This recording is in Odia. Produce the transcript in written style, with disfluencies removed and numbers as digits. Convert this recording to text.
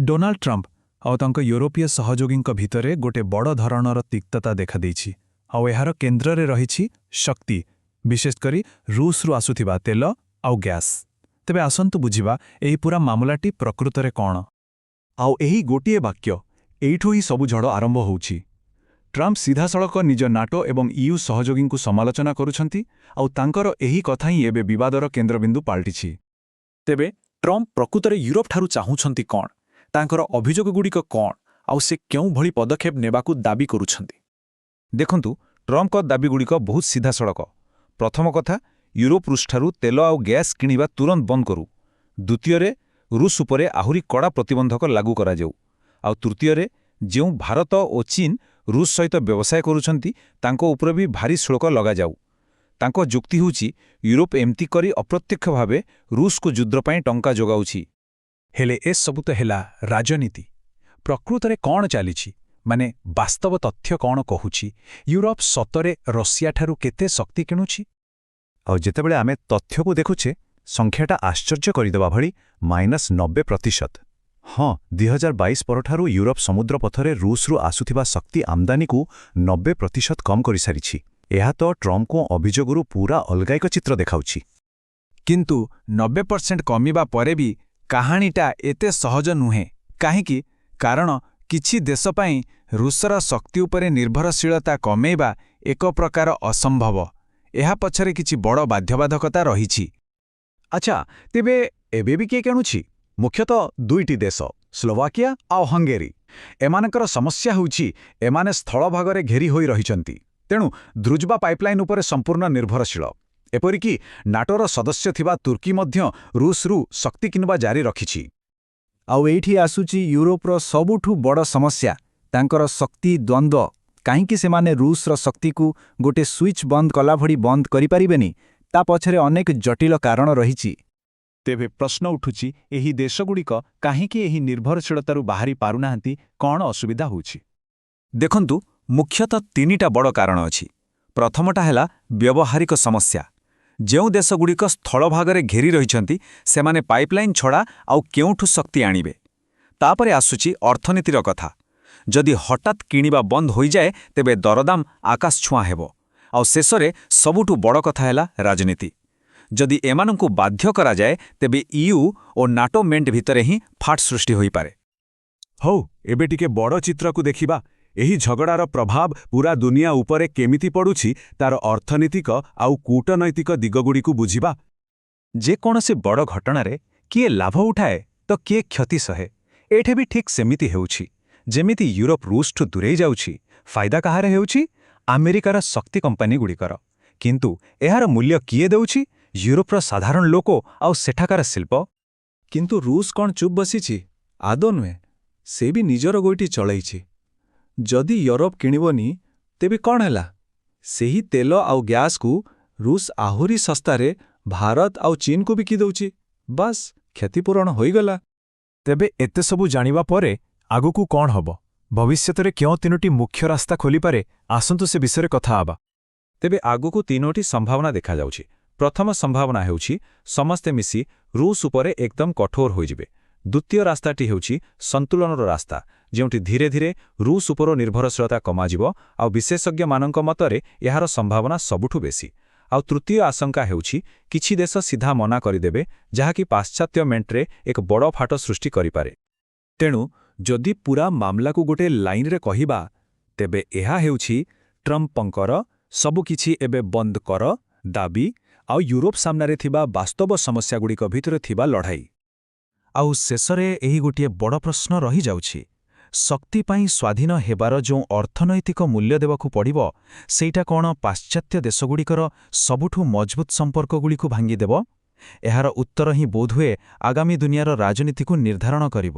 ଡୋନାଲ୍ଡ ଟ୍ରମ୍ପ ଆଉ ତାଙ୍କ ୟୁରୋପୀୟ ସହଯୋଗୀଙ୍କ ଭିତରେ ଗୋଟେ ବଡ଼ ଧରଣର ତିକ୍ତତା ଦେଖାଦେଇଛି ଆଉ ଏହାର କେନ୍ଦ୍ରରେ ରହିଛି ଶକ୍ତି, ବିଶେଷକରି ରୁଷରୁ ଆସୁଥିବା ତେଲ ଆଉ ଗ୍ୟାସ୍। ତେବେ ଆସନ୍ତୁ ବୁଝିବା ଏହି ପୂରା ମାମଲାଟି ପ୍ରକୃତରେ କ'ଣ। ଆଉ ଏହି ଗୋଟିଏ ବାକ୍ୟ, ଏଇଠୁ ହିଁ ସବୁ ଝଡ଼ ଆରମ୍ଭ ହେଉଛି। ଟ୍ରମ୍ପ ସିଧାସଳଖ ନିଜ ନାଟୋ ଏବଂ ଇୟୁ ସହଯୋଗୀଙ୍କୁ ସମାଲୋଚନା କରୁଛନ୍ତି ଆଉ ତାଙ୍କର ଏହି କଥା ହିଁ ଏବେ ବିବାଦର କେନ୍ଦ୍ରବିନ୍ଦୁ ପାଲଟିଛି। ତେବେ ଟ୍ରମ୍ପ ପ୍ରକୃତରେ ୟୁରୋପଠାରୁ ଚାହୁଁଛନ୍ତି କ'ଣ, ତାଙ୍କର ଅଭିଯୋଗଗୁଡ଼ିକ କ'ଣ, ଆଉ ସେ କେଉଁଭଳି ପଦକ୍ଷେପ ନେବାକୁ ଦାବି କରୁଛନ୍ତି? ଦେଖନ୍ତୁ, ଟ୍ରମ୍ପଙ୍କ ଦାବିଗୁଡ଼ିକ ବହୁତ ସିଧାସଳଖ। ପ୍ରଥମ କଥା, ୟୁରୋପ ରୁଷଠାରୁ ତେଲ ଆଉ ଗ୍ୟାସ୍ କିଣିବା ତୁରନ୍ତ ବନ୍ଦ କରୁ। ଦ୍ୱିତୀୟରେ, ରୁଷ ଉପରେ ଆହୁରି କଡ଼ା ପ୍ରତିବନ୍ଧକ ଲାଗୁ କରାଯାଉ। ଆଉ ତୃତୀୟରେ, ଯେଉଁ ଭାରତ ଓ ଚୀନ ରୁଷ ସହିତ ବ୍ୟବସାୟ କରୁଛନ୍ତି ତାଙ୍କ ଉପରେ ବି ଭାରି ଶୁଳ୍କ ଲଗାଯାଉ। ତାଙ୍କ ଯୁକ୍ତି ହେଉଛି ୟୁରୋପ ଏମିତି କରି ଅପ୍ରତ୍ୟକ୍ଷ ଭାବେ ରୁଷକୁ ଯୁଦ୍ଧ ପାଇଁ ଟଙ୍କା ଯୋଗାଉଛି। ହେଲେ ଏସବୁ ତ ହେଲା ରାଜନୀତି। ପ୍ରକୃତରେ କ'ଣ ଚାଲିଛି, ମାନେ ବାସ୍ତବ ତଥ୍ୟ କ'ଣ କହୁଛି? ୟୁରୋପ ସତରେ ରଷିଆଠାରୁ କେତେ ଶକ୍ତି କିଣୁଛି? ଆଉ ଯେତେବେଳେ ଆମେ ତଥ୍ୟକୁ ଦେଖୁଛେ, ସଂଖ୍ୟାଟା ଆଶ୍ଚର୍ଯ୍ୟ କରିଦେବା ଭଳି -90%। ହଁ, 2022 ପରଠାରୁ ୟୁରୋପ ସମୁଦ୍ରପଥରେ ରୁଷରୁ ଆସୁଥିବା ଶକ୍ତି ଆମଦାନୀକୁ 90% କମ୍ କରିସାରିଛି। ଏହା ତ ଟ୍ରମ୍ପଙ୍କ ଅଭିଯୋଗରୁ ପୁରା ଅଲଗା ଏକ ଚିତ୍ର ଦେଖାଉଛି। କିନ୍ତୁ 90% କମିବା ପରେ ବି କାହାଣୀଟା ଏତେ ସହଜ ନୁହେଁ। କାହିଁକି? କାରଣ କିଛି ଦେଶ ପାଇଁ ରୁଷର ଶକ୍ତି ଉପରେ ନିର୍ଭରଶୀଳତା କମେଇବା ଏକ ପ୍ରକାର ଅସମ୍ଭବ। ଏହା ପଛରେ କିଛି ବଡ଼ ବାଧ୍ୟବାଧକତା ରହିଛି। ଆଚ୍ଛା, ତେବେ ଏବେ ବି କିଏ କିଣୁଛି? ମୁଖ୍ୟତଃ ଦୁଇଟି ଦେଶ, ସ୍ଲୋଭାକିଆ ଆଉ ହଙ୍ଗେରୀ। ଏମାନଙ୍କର ସମସ୍ୟା ହେଉଛି ଏମାନେ ସ୍ଥଳଭାଗରେ ଘେରି ହୋଇ ରହିଛନ୍ତି, ତେଣୁ ଦ୍ରୁଜବା ପାଇପଲାଇନ୍ ଉପରେ ସମ୍ପୂର୍ଣ୍ଣ ନିର୍ଭରଶୀଳ। ଏପରିକି ନାଟୋର ସଦସ୍ୟ ଥିବା ତୁର୍କୀ ମଧ୍ୟ ରୁଷରୁ ଶକ୍ତି କିଣିବା ଜାରି ରଖିଛି। ଆଉ ଏଇଠି ଆସୁଛି ୟୁରୋପର ସବୁଠୁ ବଡ଼ ସମସ୍ୟା, ତାଙ୍କର ଶକ୍ତି ଦ୍ୱନ୍ଦ୍ୱ। କାହିଁକି ସେମାନେ ରୁଷର ଶକ୍ତିକୁ ଗୋଟେ ସୁଇଚ୍ ବନ୍ଦ କଲାଭଳି ବନ୍ଦ କରିପାରିବେନି? ତା ପଛରେ ଅନେକ ଜଟିଳ କାରଣ ରହିଛି। ତେବେ ପ୍ରଶ୍ନ ଉଠୁଛି, ଏହି ଦେଶଗୁଡ଼ିକ କାହିଁକି ଏହି ନିର୍ଭରଶୀଳତାରୁ ବାହାରି ପାରୁନାହାନ୍ତି? କ'ଣ ଅସୁବିଧା ହେଉଛି? ଦେଖନ୍ତୁ, ମୁଖ୍ୟତଃ ତିନିଟା ବଡ଼ କାରଣ ଅଛି। ପ୍ରଥମଟା ହେଲା ବ୍ୟବହାରିକ ସମସ୍ୟା। ଯେଉଁ ଦେଶଗୁଡ଼ିକ ସ୍ଥଳଭାଗରେ ଘେରି ରହିଛନ୍ତି ସେମାନେ ପାଇପଲାଇନ୍ ଛଡ଼ା ଆଉ କେଉଁଠୁ ଶକ୍ତି ଆଣିବେ? ତାପରେ ଆସୁଛି ଅର୍ଥନୀତିର କଥା। ଯଦି ହଠାତ୍ କିଣିବା ବନ୍ଦ ହୋଇଯାଏ ତେବେ ଦରଦାମ ଆକାଶଛୁଆଁ ହେବ। ଆଉ ଶେଷରେ ସବୁଠୁ ବଡ଼ କଥା ହେଲା ରାଜନୀତି। ଯଦି ଏମାନଙ୍କୁ ବାଧ୍ୟ କରାଯାଏ ତେବେ ଇୟୁ ଓ ନାଟୋ ମେଣ୍ଟ ଭିତରେ ହିଁ ଫାଟ ସୃଷ୍ଟି ହୋଇପାରେ। ହଉ, ଏବେ ଟିକେ ବଡ଼ ଚିତ୍ରକୁ ଦେଖିବା। ଏହି ଝଗଡ଼ାର ପ୍ରଭାବ ପୁରା ଦୁନିଆ ଉପରେ କେମିତି ପଡ଼ୁଛି ତାର ଅର୍ଥନୀତିକ ଆଉ କୂଟନୈତିକ ଦିଗଗୁଡ଼ିକୁ ବୁଝିବା। ଯେକୌଣସି ବଡ଼ ଘଟଣାରେ କିଏ ଲାଭ ଉଠାଏ ତ କିଏ କ୍ଷତି ସହେ। ଏଠି ବି ଠିକ୍ ସେମିତି ହେଉଛି। ଯେମିତି ୟୁରୋପ ରୁଷଠୁ ଦୂରେଇ ଯାଉଛି, ଫାଇଦା କାହାର ହେଉଛି? ଆମେରିକାର ଶକ୍ତି କମ୍ପାନୀଗୁଡ଼ିକର। କିନ୍ତୁ ଏହାର ମୂଲ୍ୟ କିଏ ଦେଉଛି? ୟୁରୋପର ସାଧାରଣ ଲୋକ ଆଉ ସେଠାକାର ଶିଳ୍ପ। କିନ୍ତୁ ରୁଷ କ'ଣ ଚୁପ୍ ବସିଛି? ଆଦୌ ନୁହେଁ। ସେ ବି ନିଜର ଗୋଇଠି ଚଳାଇଛି। ଯଦି ୟୁରୋପ କିଣିବନି ତେବେ କ'ଣ ହେଲା? ସେହି ତେଲ ଆଉ ଗ୍ୟାସ୍କୁ ରୁଷ ଆହୁରି ଶସ୍ତାରେ ଭାରତ ଆଉ ଚୀନକୁ ବିକି ଦେଉଛି। ବାସ୍, କ୍ଷତିପୂରଣ ହୋଇଗଲା। ତେବେ ଏତେ ସବୁ ଜାଣିବା ପରେ ଆଗକୁ କ'ଣ ହେବ? ଭବିଷ୍ୟତରେ କେଉଁ ତିନୋଟି ମୁଖ୍ୟ ରାସ୍ତା ଖୋଲିପାରେ? ଆସନ୍ତୁ ସେ ବିଷୟରେ କଥା ହେବା। ତେବେ ଆଗକୁ ତିନୋଟି ସମ୍ଭାବନା ଦେଖାଯାଉଛି। ପ୍ରଥମ ସମ୍ଭାବନା ହେଉଛି ସମସ୍ତେ ମିଶି ରୁଷ ଉପରେ ଏକଦମ କଠୋର ହୋଇଯିବେ। ଦ୍ୱିତୀୟ ରାସ୍ତାଟି ହେଉଛି ସନ୍ତୁଳନର ରାସ୍ତା, ଯେଉଁଠି ଧୀରେ ଧୀରେ ରୁଷ ଉପର ନିର୍ଭରଶୀଳତା କମାଯିବ ଆଉ ବିଶେଷଜ୍ଞମାନଙ୍କ ମତରେ ଏହାର ସମ୍ଭାବନା ସବୁଠୁ ବେଶୀ। ଆଉ ତୃତୀୟ ଆଶଙ୍କା ହେଉଛି କିଛି ଦେଶ ସିଧା ମନା କରିଦେବେ, ଯାହାକି ପାଶ୍ଚାତ୍ୟ ମେଣ୍ଟରେ ଏକ ବଡ଼ ଫାଟ ସୃଷ୍ଟି କରିପାରେ। ତେଣୁ ଯଦି ପୁରା ମାମଲାକୁ ଗୋଟେ ଲାଇନରେ କହିବା, ତେବେ ଏହା ହେଉଛି ଟ୍ରମ୍ପଙ୍କର ସବୁକିଛି ଏବେ ବନ୍ଦ କର ଦାବି ଆଉ ୟୁରୋପ ସାମ୍ନାରେ ଥିବା ବାସ୍ତବ ସମସ୍ୟାଗୁଡ଼ିକ ଭିତରେ ଥିବା ଲଢ଼ାଇ। ଆଉ ଶେଷରେ ଏହି ଗୋଟିଏ ବଡ଼ ପ୍ରଶ୍ନ ରହିଯାଉଛି, ଶକ୍ତି ପାଇଁ ସ୍ୱାଧୀନ ହେବାର ଯେଉଁ ଅର୍ଥନୈତିକ ମୂଲ୍ୟ ଦେବାକୁ ପଡ଼ିବ, ସେଇଟା କ'ଣ ପାଶ୍ଚାତ୍ୟ ଦେଶଗୁଡ଼ିକର ସବୁଠୁ ମଜବୁତ ସମ୍ପର୍କଗୁଡ଼ିକୁ ଭାଙ୍ଗିଦେବ? ଏହାର ଉତ୍ତର ହିଁ ବୋଧହୁଏ ଆଗାମୀ ଦୁନିଆର ରାଜନୀତିକୁ ନିର୍ଦ୍ଧାରଣ କରିବ।